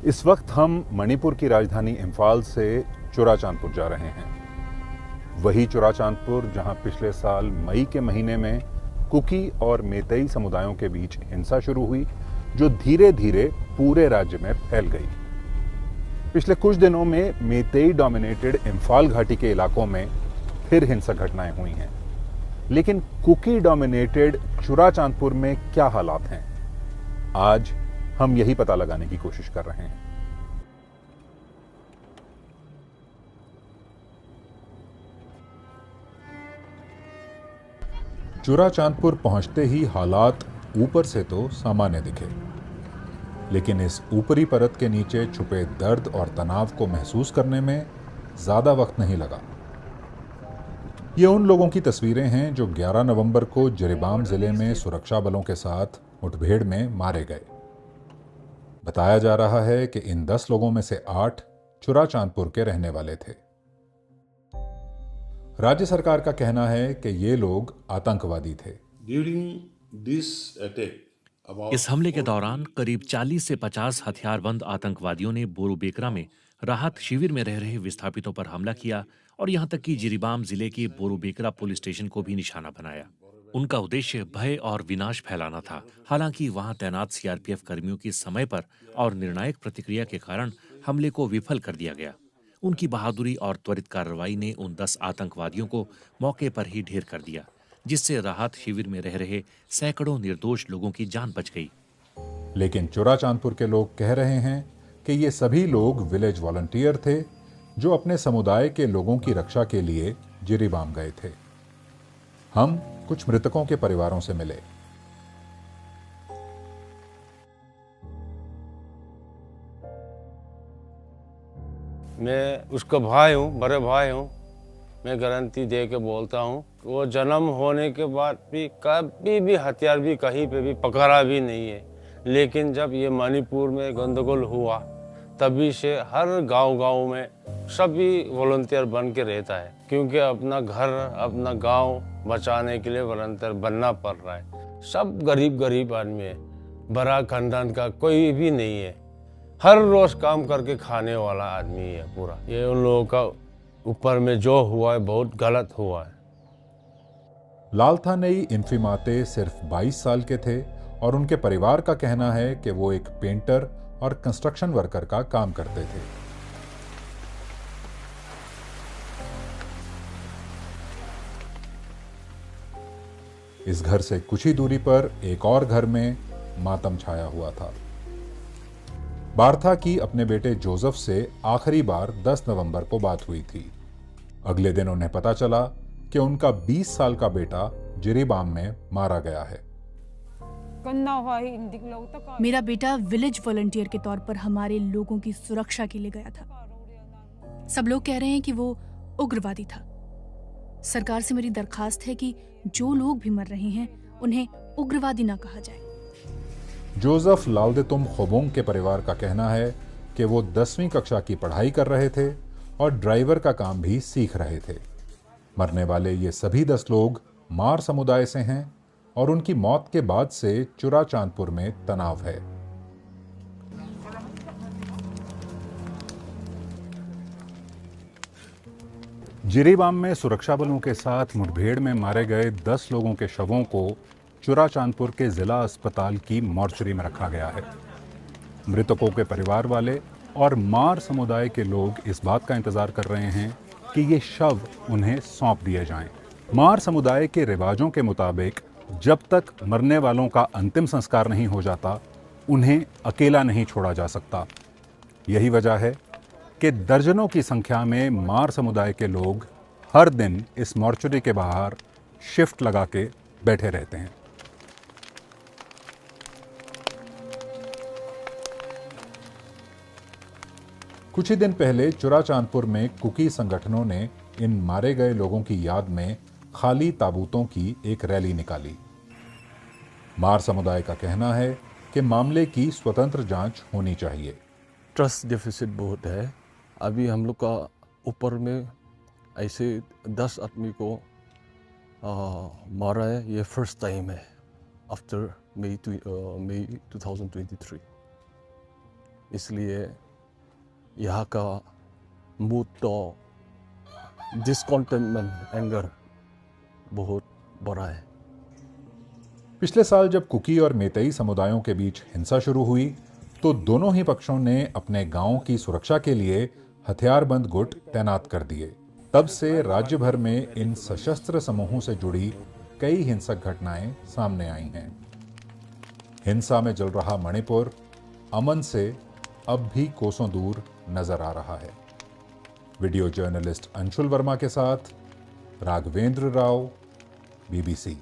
इस वक्त हम मणिपुर की राजधानी इम्फाल से चुराचांदपुर जा रहे हैं। वही चुराचांदपुर जहां पिछले साल मई के महीने में कुकी और मेतेई समुदायों के बीच हिंसा शुरू हुई, जो धीरे धीरे पूरे राज्य में फैल गई। पिछले कुछ दिनों में मेतेई डोमिनेटेड इम्फाल घाटी के इलाकों में फिर हिंसक घटनाएं हुई हैं, लेकिन कुकी डोमिनेटेड चुराचांदपुर में क्या हालात हैं, आज हम यही पता लगाने की कोशिश कर रहे हैं। चुराचांदपुर पहुंचते ही हालात ऊपर से तो सामान्य दिखे, लेकिन इस ऊपरी परत के नीचे छुपे दर्द और तनाव को महसूस करने में ज्यादा वक्त नहीं लगा। ये उन लोगों की तस्वीरें हैं जो 11 नवंबर को जिरीबाम जिले में सुरक्षा बलों के साथ मुठभेड़ में मारे गए। बताया जा रहा है कि इन 10 लोगों में से 8 चुराचांदपुर के रहने वाले थे। राज्य सरकार का कहना है कि ये लोग आतंकवादी थे। इस हमले के दौरान करीब 40 से 50 हथियारबंद आतंकवादियों ने बोरूबेकरा में राहत शिविर में रह रहे विस्थापितों पर हमला किया और यहां तक कि जिरीबाम जिले के बोरूबेकरा पुलिस स्टेशन को भी निशाना बनाया। उनका उद्देश्य भय और विनाश फैलाना था। हालांकि वहां तैनात सीआरपीएफ कर्मियों की समय पर और निर्णायक प्रतिक्रिया के कारण हमले को विफल कर दिया गया। उनकी बहादुरी और त्वरित कार्रवाई ने उन 10 आतंकवादियों को मौके पर ही ढेर कर दिया, जिससे राहत शिविर में रह रहे सैकड़ों निर्दोष लोगों की जान बच गई। लेकिन चुराचांदपुर के लोग कह रहे हैं कि ये सभी लोग विलेज वॉलंटियर थे जो अपने समुदाय के लोगों की रक्षा के लिए जिरीबाम गए थे। हम कुछ मृतकों के परिवारों से मिले। मैं उसका भाई हूँ, बड़े भाई हूँ। मैं गारंटी दे के बोलता हूँ, वो जन्म होने के बाद भी कभी भी हथियार भी कहीं पे भी पकड़ा भी नहीं है। लेकिन जब ये मणिपुर में गंदगोल हुआ, तभी से हर गांव में सभी वॉलंटियर बन के रहता है, क्योंकि अपना घर अपना गांव बचाने के लिए वॉलंटियर बनना पड़ रहा है। सब गरीब आदमी है, बड़ा खानदान का कोई भी नहीं है। हर रोज काम करके खाने वाला आदमी है पूरा। ये उन लोगों का ऊपर में जो हुआ है बहुत गलत हुआ है। लालथानेई इंफिमाते सिर्फ 22 साल के थे और उनके परिवार का कहना है कि वो एक पेंटर और कंस्ट्रक्शन वर्कर का काम करते थे। इस घर से कुछ ही दूरी पर एक और घर में मातम छाया हुआ था। बारथा की अपने बेटे जोसेफ से आखिरी बार 10 नवंबर को बात हुई थी। अगले दिन उन्हें पता चला कि उनका 20 साल का बेटा जिरीबाम में मारा गया है। मेरा बेटा विलेज वॉलंटियर के तौर पर हमारे लोगों की सुरक्षा के लिए गया था। सब लोग कह रहे हैं कि वो उग्रवादी था। सरकार से मेरी दरखास्त है कि जो लोग भी मर रहे हैं उन्हें उग्रवादी ना कहा जाए। जोसेफ लाउदेतुम खोबोंग के परिवार का कहना है कि वो 10वीं कक्षा की पढ़ाई कर रहे थे और ड्राइवर का काम भी सीख रहे थे। मरने वाले ये सभी 10 लोग मार समुदाय से हैं और उनकी मौत के बाद से चुराचांदपुर में तनाव है। जिरीबाम में सुरक्षा बलों के साथ मुठभेड़ में मारे गए 10 लोगों के शवों को चुराचांदपुर के जिला अस्पताल की मॉर्चरी में रखा गया है। मृतकों के परिवार वाले और मार समुदाय के लोग इस बात का इंतजार कर रहे हैं कि ये शव उन्हें सौंप दिए जाएं। मार समुदाय के रिवाजों के मुताबिक जब तक मरने वालों का अंतिम संस्कार नहीं हो जाता, उन्हें अकेला नहीं छोड़ा जा सकता। यही वजह है कि दर्जनों की संख्या में मार समुदाय के लोग हर दिन इस मॉर्चरी के बाहर शिफ्ट लगा के बैठे रहते हैं। कुछ ही दिन पहले चुराचांदपुर में कुकी संगठनों ने इन मारे गए लोगों की याद में खाली ताबूतों की एक रैली निकाली। मार समुदाय का कहना है कि मामले की स्वतंत्र जांच होनी चाहिए। ट्रस्ट डेफिसिट बहुत है। अभी हम लोग का ऊपर में ऐसे 10 आदमी को मारा है, ये फर्स्ट टाइम है आफ्टर मई 2023। इसलिए यहाँ का मूड तो डिसकॉन्टेंटमेंट, एंगर बहुत बड़ा है। पिछले साल जब कुकी और मेतई समुदायों के बीच हिंसा शुरू हुई तो दोनों ही पक्षों ने अपने गांव की सुरक्षा के लिए हथियारबंद गुट तैनात कर दिए। तब से राज्य भर में इन सशस्त्र समूहों से जुड़ी कई हिंसक घटनाएं सामने आई हैं। हिंसा में जल रहा मणिपुर अमन से अब भी कोसों दूर नजर आ रहा है। वीडियो जर्नलिस्ट अंशुल वर्मा के साथ राघवेंद्र राव, BBC।